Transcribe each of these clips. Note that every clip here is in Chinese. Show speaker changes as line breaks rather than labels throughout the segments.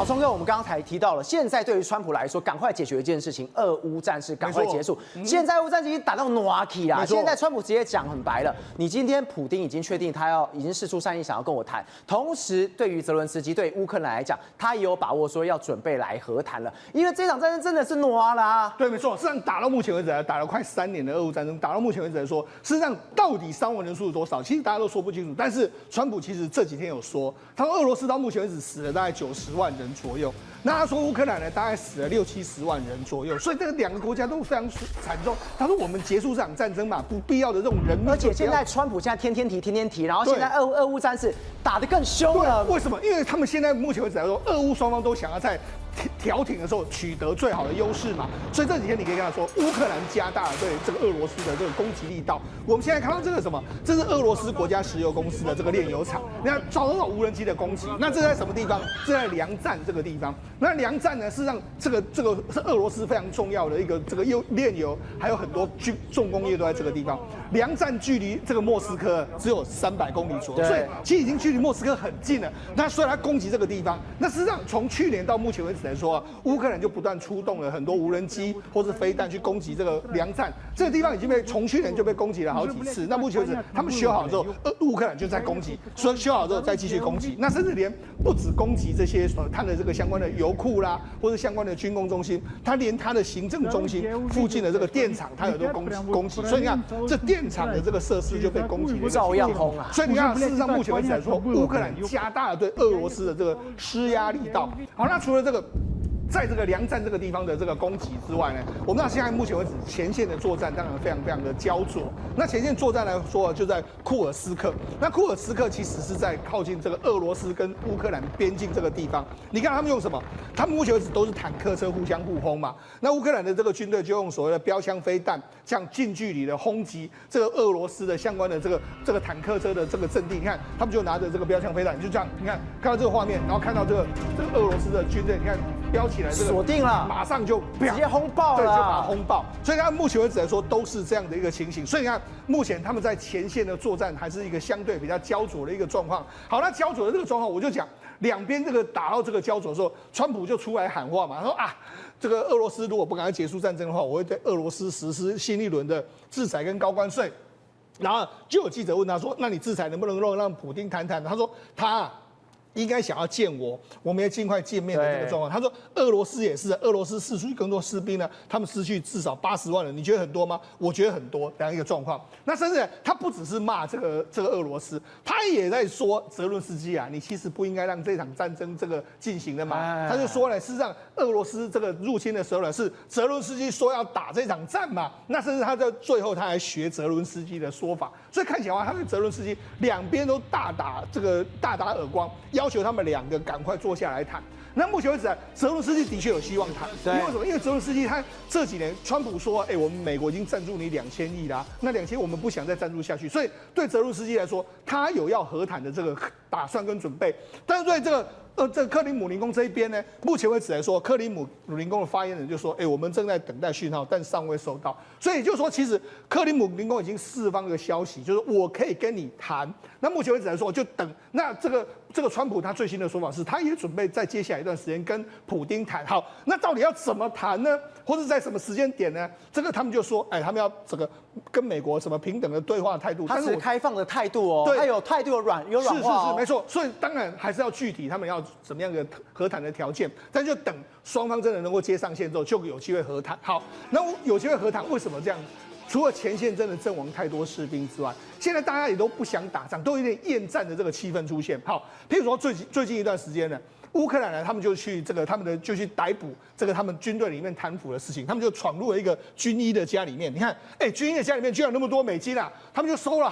老聪哥，我们刚才提到了，现在对于川普来说，赶快解决一件事情，俄乌战事赶快结束。现在俄乌战事已经打到暖起啦，现在川普直接讲很白了，你今天普丁已经确定他已经释出善意，想要跟我谈。同时，对于泽伦斯基，对乌克兰来讲，他也有把握说要准备来和谈了，因为这场战争真的是暖啦。
对，没错，事实上打到目前为止，打了快3年的俄乌战争，打到目前为止来说，事实上到底伤亡人数是多少，其实大家都说不清楚。但是川普其实这几天有说，他说俄罗斯到目前为止死了大概90万人左右。那他说乌克兰呢，大概死了60-70万人左右，所以这2个国家都非常惨重。他说我们结束这场战争嘛，不必要的这种人命。
而且现在川普现在天天提，然后现在俄乌战事打得更凶了。
为什么？因为他们现在目前为止来说，俄乌双方都想要在调停的时候取得最好的优势嘛，所以这几天你可以看到说，乌克兰加大了对这个俄罗斯的这个攻击力道。我们现在看到这个什么？这是俄罗斯国家石油公司的这个炼油厂，你看遭到无人机的攻击。那这在什么地方？这在梁站这个地方。那梁站呢，事实上这个是俄罗斯非常重要的一个这个炼油，还有很多重工业都在这个地方。梁站距离这个莫斯科只有300公里左右，所以其实已经距离莫斯科很近了。那虽然它攻击这个地方，那事实上从去年到目前为止来说，乌克兰就不断出动了很多无人机或是飞弹去攻击这个梁站。这个地方已经从去年就被攻击了好几次。那目前为止，他们修好之后，乌克兰就在攻击，所以修好之后再继续攻击。那甚至连不止攻击这些它的这个相关的油库啦，或者相关的军工中心，它连它的行政中心附近的这个电厂，它也都攻击。所以你看，这电厂的这个设施就被攻击，
照样轰啊！
所以你看，事实上目前为止来说，乌克兰加大了对俄罗斯的这个施压力道。好，那除了这个，在这个梁站这个地方的这个攻击之外呢，我们知道现在目前为止前线的作战当然非常的焦灼。那前线作战来说，就在库尔斯克。那库尔斯克其实是在靠近这个俄罗斯跟乌克兰边境这个地方。你看他们用什么？他们目前为止都是坦克车互相互轰嘛。那乌克兰的这个军队就用所谓的标枪飞弹，这样近距离的轰击这个俄罗斯的相关的这个坦克车的这个阵地。你看他们就拿着这个标枪飞弹，就这样，你看到这个画面，然后看到这个俄罗斯的军队，你看标起来这个
锁定了，
马上就
直接轰爆了，
对，就把它轰爆。所以他目前为止来说都是这样的一个情形。所以你看，目前他们在前线的作战还是一个相对比较焦灼的一个状况。好，那焦灼的这个状况，我就讲两边这个打到这个焦灼的时候，川普就出来喊话嘛，他说啊，这个俄罗斯如果不赶快结束战争的话，我会对俄罗斯实施新一轮的制裁跟高关税。然后就有记者问他说，那你制裁能不能让普丁谈谈？他说他应该想要见我们也尽快见面的这个状况。他说，俄罗斯也是，俄罗斯失去更多士兵呢，他们失去至少80万人，你觉得很多吗？我觉得很多这样一个状况。那甚至他不只是骂这个俄罗斯，他也在说泽伦斯基啊，你其实不应该让这场战争这个进行的嘛。他就说呢，事实上俄罗斯这个入侵的时候呢，是泽伦斯基说要打这场战嘛。那甚至他在最后他还学泽伦斯基的说法，所以看起来他对泽伦斯基两边都大打耳光。要求他们2个赶快坐下来谈。那目前为止，泽伦斯基的确有希望谈，因为什么？因为泽伦斯基他这几年，川普说，我们美国已经赞助你2000亿啦，那2000我们不想再赞助下去，所以对泽伦斯基来说，他有要和谈的这个打算跟准备。但是对这个克里姆林宫这一边呢，目前为止来说，克里姆林宫的发言人就说，我们正在等待讯号，但尚未收到。所以也就是说，其实克里姆林宫已经释放一个消息，就是我可以跟你谈。那目前为止来说，就等。那这个川普他最新的说法是，他也准备在接下来一段时间跟普丁谈。好，那到底要怎么谈呢？或者在什么时间点呢？这个他们就说，他们要这个跟美国什么平等的对话态度，
他是开放的态度哦，
对，
他有态度有软化
是没错。所以当然还是要具体他们要怎么样的和谈的条件，但就等双方真的能够接上线之后，就有机会和谈。好，那有机会和谈，为什么这样？除了前线真的阵亡太多士兵之外，现在大家也都不想打仗，都有点厌战的这个气氛出现。好，譬如说最近一段时间呢，乌克兰呢，他们就去就去逮捕这个他们军队里面贪腐的事情，他们就闯入了一个军医的家里面。你看，军医的家里面居然有那么多美金啊！他们就收了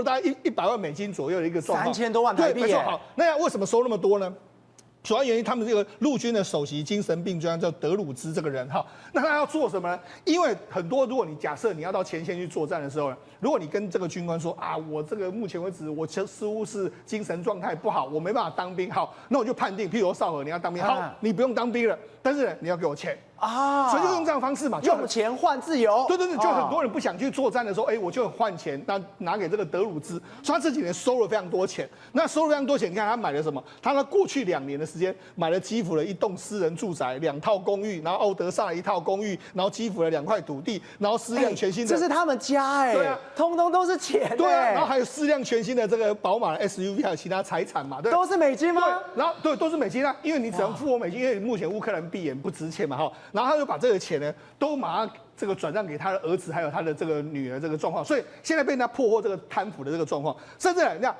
大概100万美金左右的一个状况
，3000多万台币。
对，没错。好，那为什么收那么多呢？主要原因，他们这个陆军的首席精神病专家叫德鲁兹这个人哈，那他要做什么呢？因为很多，如果你假设你要到前线去作战的时候呢，如果你跟这个军官说啊，我这个目前为止我似乎是精神状态不好，我没办法当兵，好，那我就判定，譬如说少河你要当兵，好，你不用当兵了，但是你要给我钱。
啊，
所以就用这样的方式嘛，
用钱换自由。
对，就很多人不想去作战的时候，我就换钱，拿给这个德鲁兹，所以他这几年收了非常多钱。那收了非常多钱，你看他买了什么？他过去2年的时间买了基辅的1栋私人住宅、2套公寓，然后欧德萨的1套公寓，然后基辅的2块土地，然后4辆全新的，
这是他们家
对啊，
通通都是钱。
对啊，然后还有4辆全新的这个宝马的 SUV， 还有其他财产嘛，对，
都是美金吗？
然后对，都是美金啊，因为你只能付我美金，因为目前乌克兰币也不值钱嘛，哈，然后他就把这个钱呢，都马上这个转让给他的儿子，还有他的这个女儿这个状况，所以现在被人家破获这个贪腐的这个状况，甚至你看，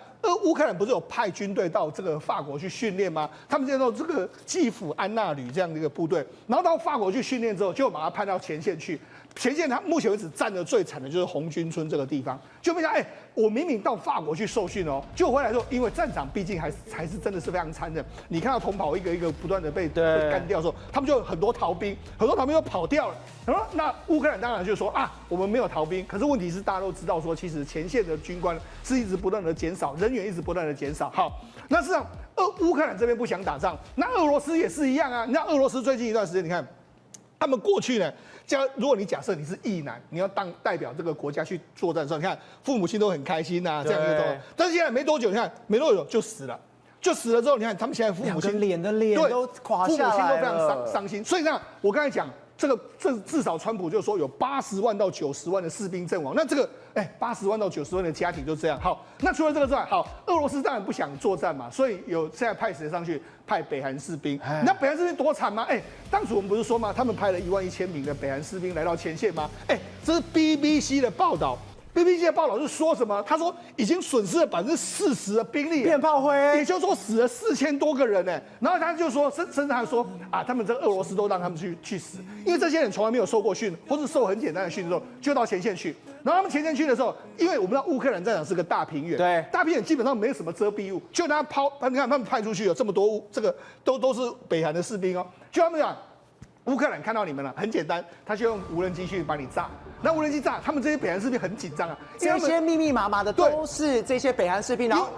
乌克兰不是有派军队到这个法国去训练吗？他们叫做这个基辅安纳旅这样的一个部队，然后到法国去训练之后，就把他派到前线去。前线他目前为止战得最惨的就是红军村这个地方，就被讲，我明明到法国去受训哦，就回来说，因为战场毕竟还是真的是非常残忍。你看到同袍一个一个不断的被干掉的时候，他们就有很多逃兵都跑掉了。然后那乌克兰当然就说我们没有逃兵，可是问题是大家都知道说，其实前线的军官是一直不断的减少，人员一直不断的减少。好，那事实上乌克兰这边不想打仗，那俄罗斯也是一样啊。你看俄罗斯最近一段时间，你看他们过去呢。如果你假设你是役男，你要代表这个国家去作战的时候，你看父母亲都很开心呐，这样一种。但是现在没多久，你看没多久就死了，之后，你看他们现在父母亲
脸都垮下来了，父母亲
都非常伤心。所以呢，我刚才讲这至少川普就说有80万到90万的士兵阵亡，那这个80万到90万的家庭就这样。好，那除了这个之外，好，俄罗斯当然不想作战嘛，所以现在派谁上去？派北韩士兵，那北韩士兵多惨吗？当时我们不是说吗？他们派了11000名的北韩士兵来到前线吗？这是 BBC 的报道。BBC 的报道是说什么？他说已经损失了40%的兵力，
变炮灰，
也就是说死了4000多个人呢。然后他就说，甚至还说他们这个俄罗斯都让他们去死，因为这些人从来没有受过训，或是受很简单的训之后，就到前线去。然后他们前线去的时候，因为我们知道乌克兰战场是个大平原，
对，
大平原基本上没有什么遮蔽物，就他你看他们派出去有这么多这个都是北韩的士兵哦，就他们讲。乌克兰看到你们了，很简单，他就用无人机去把你炸。那无人机炸，他们这些北韩士兵很紧张啊，
这些密密麻麻的都是这些北韩士兵，然后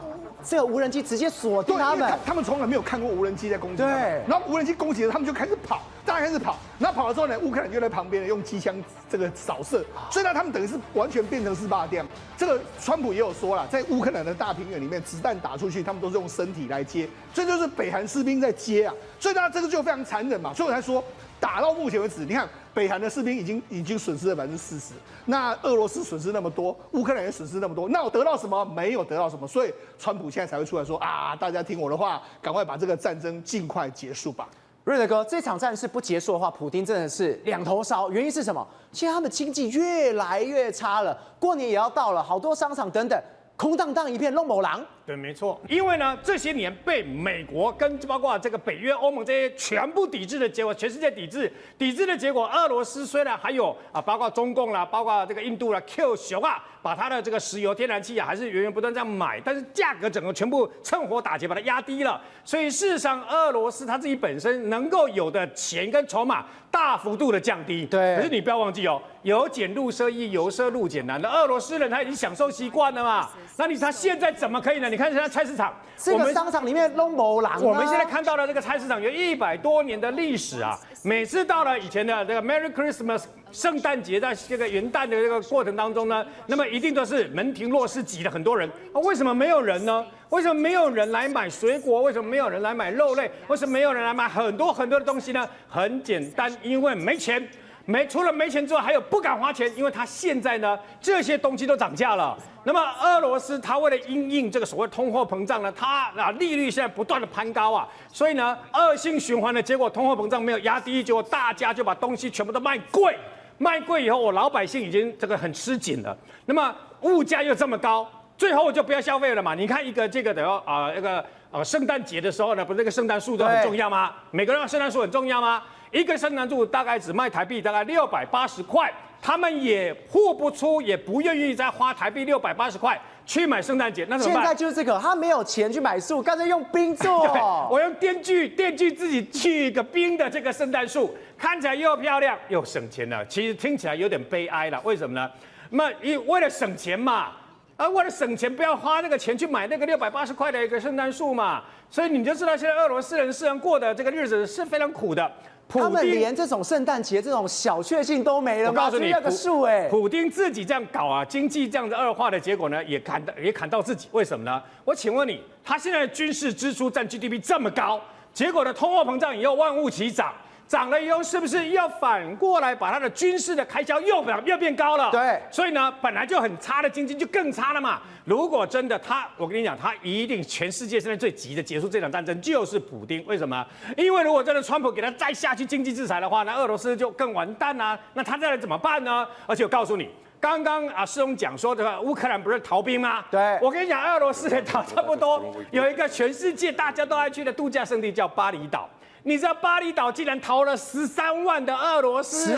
这个无人机直接锁定他们。
他们从来没有看过无人机在攻击他们。
对。
然后无人机攻击了，他们就开始跑，大家开始跑。然后跑了之后呢，乌克兰就在旁边用机枪这个扫射，所以呢，他们等于是完全变成4-8店。这个川普也有说了，在乌克兰的大平原里面，子弹打出去，他们都是用身体来接，这就是北韩士兵在接啊。所以呢，这个就非常残忍嘛。所以我才说。打到目前为止，你看北韩的士兵已经损失了40%，那俄罗斯损失那么多，乌克兰也损失那么多，那我得到什么？没有得到什么，所以川普现在才会出来说大家听我的话，赶快把这个战争尽快结束吧。
瑞德哥，这场战事不结束的话，普丁真的是2头烧。原因是什么？现在他们经济越来越差了，过年也要到了，好多商场等等空荡荡一片，弄某狼。
对，没错，因为呢，这些年被美国跟包括这个北约、欧盟这些全部抵制的结果，全世界抵制的结果，俄罗斯虽然还有包括中共啦，包括这个印度啦 ，Q 熊把它的这个石油、天然气还是源源不断这样买，但是价格整个全部趁火打劫，把它压低了。所以事实上，俄罗斯它自己本身能够有的钱跟筹码大幅度的降低。
对，
可是你不要忘记哦，由俭入奢易，由奢入俭难的俄罗斯人他已经享受习惯了嘛，那他现在怎么可以呢？你看现在菜市场，
这个商场里面弄某狼。
我们现在看到的这个菜市场有100多年的历史啊，每次到了以前的这个 Merry Christmas 圣诞节，在这个元旦的这个过程当中呢，那么一定都是门庭若市，挤了很多人。为什么没有人呢？为什么没有人来买水果？为什么没有人来买肉类？为什么没有人来买很多很多的东西呢？很简单，因为没钱。除了没钱之外，还有不敢花钱，因为他现在呢这些东西都涨价了。那么俄罗斯它为了因应这个所谓通货膨胀呢，它利率现在不断的攀高啊，所以呢恶性循环的结果，通货膨胀没有压低，结果大家就把东西全部都卖贵。卖贵以后，我老百姓已经这个很吃紧了。那么物价又这么高，最后就不要消费了嘛。你看一个这个圣诞节的时候呢，不是这个圣诞树都很重要吗？每个人圣诞树很重要吗？一个圣诞树大概只卖台币大概680块，他们也付不出，也不愿意再花台币680块去买圣诞节，那怎么办？
现在就是这个，他没有钱去买树，干脆用冰做。
我用电锯自己锯一个冰的这个圣诞树，看起来又漂亮又省钱了。其实听起来有点悲哀了，为什么呢？那为了省钱嘛。为了省钱，不要花那个钱去买那个680块的一个圣诞树嘛。所以你就知道现在俄罗斯人实际上过的这个日子是非常苦的。
他们连这种圣诞节这种小确幸都没了，
我告诉你，
那个树
普丁自己这样搞啊，经济这样子恶化的结果呢，也砍到自己。为什么呢？我请问你，他现在的军事支出占 GDP 这么高，结果呢，通货膨胀以后万物齐涨。涨了以后，是不是要反过来把它的军事的开销又变高了？
对，
所以呢，本来就很差的经济就更差了嘛。如果真的我跟你讲，他一定全世界现在最急的结束这场战争就是普丁。为什么？因为如果真的川普给他再下去经济制裁的话，那俄罗斯就更完蛋啊。那他再来怎么办呢？而且我告诉你。刚刚世荣讲说这个乌克兰不是逃兵吗？
对，
我跟你讲，俄罗斯也逃差不多。有一个全世界大家都爱去的度假胜地叫巴厘岛。你知道巴厘岛竟然逃了13万的俄罗斯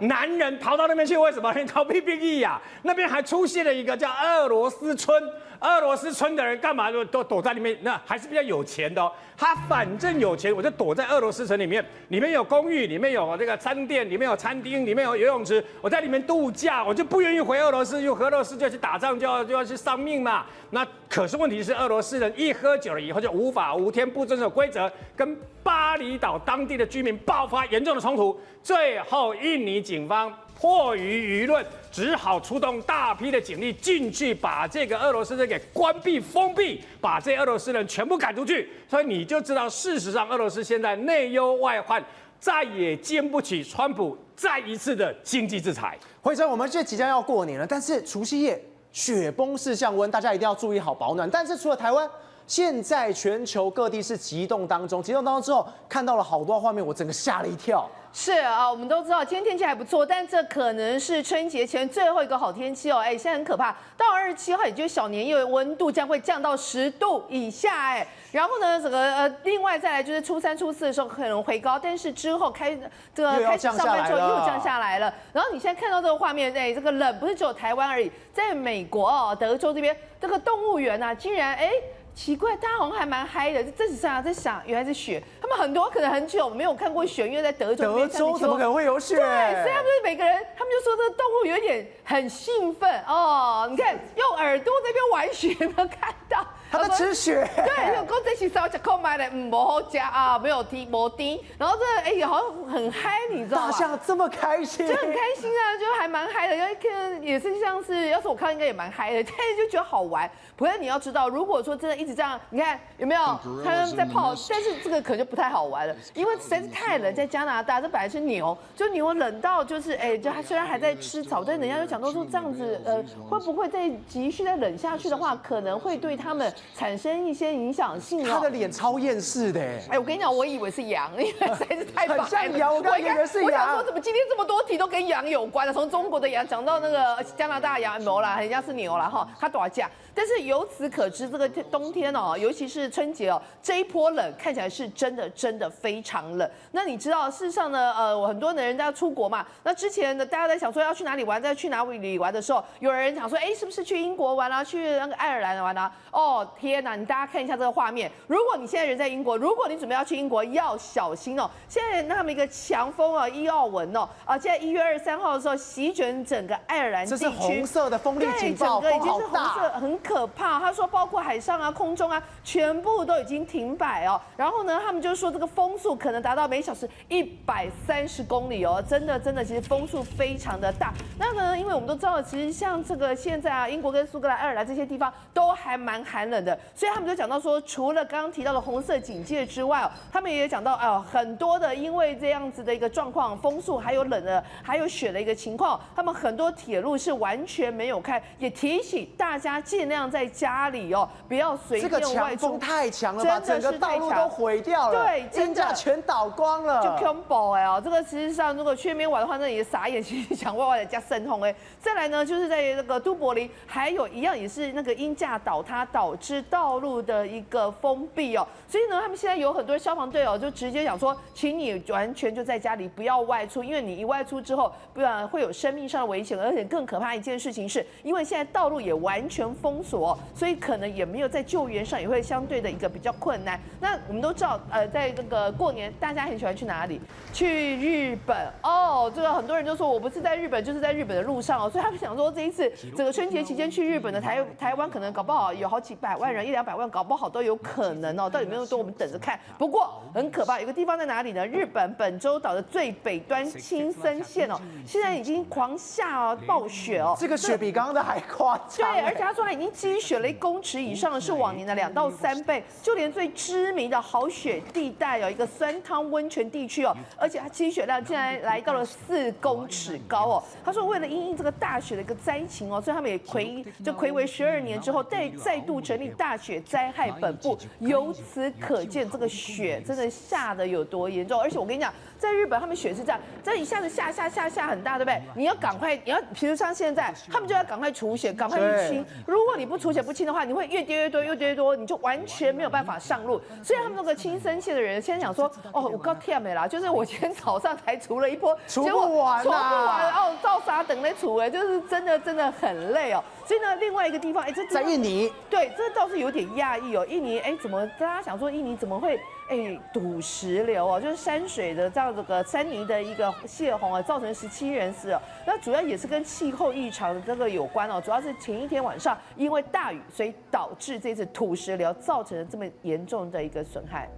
男人逃到那边去，为什么？逃避兵役呀。那边还出现了一个叫俄罗斯村，俄罗斯村的人干嘛都躲在里面？那还是比较有钱的哦。他反正有钱，我就躲在俄罗斯城里面，里面有公寓，里面有这个商店，里面有餐厅，里面有游泳池，我在里面度假，我就不愿意回俄罗斯，因为俄罗斯就要去打仗，就要去丧命嘛。那可是问题是，俄罗斯人一喝酒了以后就无法无天，不遵守规则，跟巴厘岛当地的居民爆发严重的冲突，最后印尼警方迫于舆论，只好出动大批的警力进去，把这个俄罗斯人给关闭封闭，把这俄罗斯人全部赶出去。所以你就知道，事实上俄罗斯现在内忧外患，再也经不起川普再一次的经济制裁。
辉生，我们这即将要过年了，但是除夕夜雪崩式降温，大家一定要注意好保暖。但是除了台湾，现在全球各地是急冻当中之后，看到了好多画面，我整个吓了一跳。
是啊，我们都知道今天天气还不错，但这可能是春节前最后一个好天气哦。现在很可怕，到27号也就是小年夜，温度将会降到10度以下然后呢，整个另外再来就是初3、初4的时候可能回高，但是之后开始上班之后又降下来了。然后你现在看到这个画面，这个冷不是只有台湾而已，在美国德州这边这个动物园啊，竟然奇怪，大家好像还蛮嗨的。这几天在想，原来是雪。他们很多可能很久没有看过雪，因为在德州。
德州怎么可能会有雪？
对，所以他们每个人，他们就说这个动物有一点很兴奋哦。你看，用耳朵这边玩雪，有没有看到？
他在吃雪。
对，有公这起烧吃扣买的，不好加啊，没有低，没低。然后这好像很嗨，你知道吗？
大象这么开心，
就很开心啊，就还蛮嗨的。因为看也是像是，要是我看应该也蛮嗨的，但是就觉得好玩。不过你要知道，如果说真的一直这样，你看有没有他们在泡？但是这个可能就不太好玩了，因为实在是太冷。在加拿大，这本来是牛，就牛冷到就是就它虽然还在吃草，但人家就讲到说这样子会不会再继续再冷下去的话，可能会对他们产生一些影响性哦。
他的脸超厌世的
我跟你讲，我以为是羊，因为实在是太白了。
很像羊，我刚以为是羊。
我想说，怎么今天这么多题都跟羊有关的？从中国的羊讲到那个加拿大羊牛啦，人家是牛啦哈，它多价。但是由此可知，这个冬天尤其是春节这一波冷看起来是真的非常冷。那你知道，事实上呢，很多的人要出国嘛。那之前呢，大家在想说要去哪里玩，再去哪里玩的时候，有人想说，是不是去英国玩啊，去那个爱尔兰玩啊？哦天哪！你大家看一下这个画面。如果你现在人在英国，如果你准备要去英国，要小心哦。现在他们一个强风伊奥文现在1月23号的时候席卷整个爱尔兰地区，
这是红色的风力警报，
对，整个已经是红
色，
很可怕。他说，包括海上啊、空中啊，全部都已经停摆然后呢，他们就说这个风速可能达到每小时130公里真的，其实风速非常的大。那呢，因为我们都知道，其实像这个现在英国跟苏格兰、爱尔兰这些地方都还蛮寒冷的，所以他们就讲到说，除了刚刚提到的红色警戒之外他们也讲到很多的因为这样子的一个状况，风速还有冷的，还有雪的一个情况，他们很多铁路是完全没有开，也提醒大家尽量在家里不要随便外出。
这个强风太强了吧，整个道路都毁掉了，
对，
真的全倒光了，
就恐怖这个实际上如果去那边玩的话，那也傻眼，其实想外的加深红再来呢，就是在那个都柏林，还有一样也是那个鹰架倒塌导致致道路的一个封闭哦。所以呢，他们现在有很多消防队哦，就直接讲说，请你完全就在家里不要外出，因为你一外出之后，不然会有生命上的危险，而且更可怕一件事情是，因为现在道路也完全封锁，所以可能也没有在救援上也会相对的一个比较困难。那我们都知道，在这个过年，大家很喜欢去哪里？去日本哦。这个很多人就说我不是在日本，就是在日本的路上哦。所以他们想说，这一次整个春节期间去日本的台湾可能搞不好有好几百万人，100-200万，搞不好都有可能哦。到底有没有多？我们等着看。不过很可怕，有个地方在哪里呢？日本本州岛的最北端青森县哦，现在已经狂下暴雪哦。
这个雪比刚刚的还夸张。
对，而且他说他已经积雪了1公尺以上，是往年的2到3倍。就连最知名的好雪地带有一个酸汤温泉地区哦，而且它积雪量竟然来到了4公尺高哦。他说为了因应这个大雪的一个灾情哦，所以他们也睽违12年之后，再度成立大雪灾害本部。由此可见，这个雪真的下的有多严重。而且我跟你讲，在日本他们雪是这样，这一下子下很大，对不对？你要赶快，比如像现在，他们就要赶快除雪，赶快去清。如果你不除雪不清的话，你会越跌越多，你就完全没有办法上路。所以他们那个青森县的人现在想说，哦，我告天没啦，就是我今天早上才除了一波，
除不完
哦，照啥等来除哎，就是真的很累哦。所以呢，另外一个地方，这
在印尼，
对，这倒是有点讶异哦。印尼，怎么大家想说印尼怎么会土石流哦？就是山水的这样这个山泥的一个泄洪啊，造成17人死哦。那主要也是跟气候异常的这个有关哦。主要是前一天晚上因为大雨，所以导致这次土石流造成了这么严重的一个损害。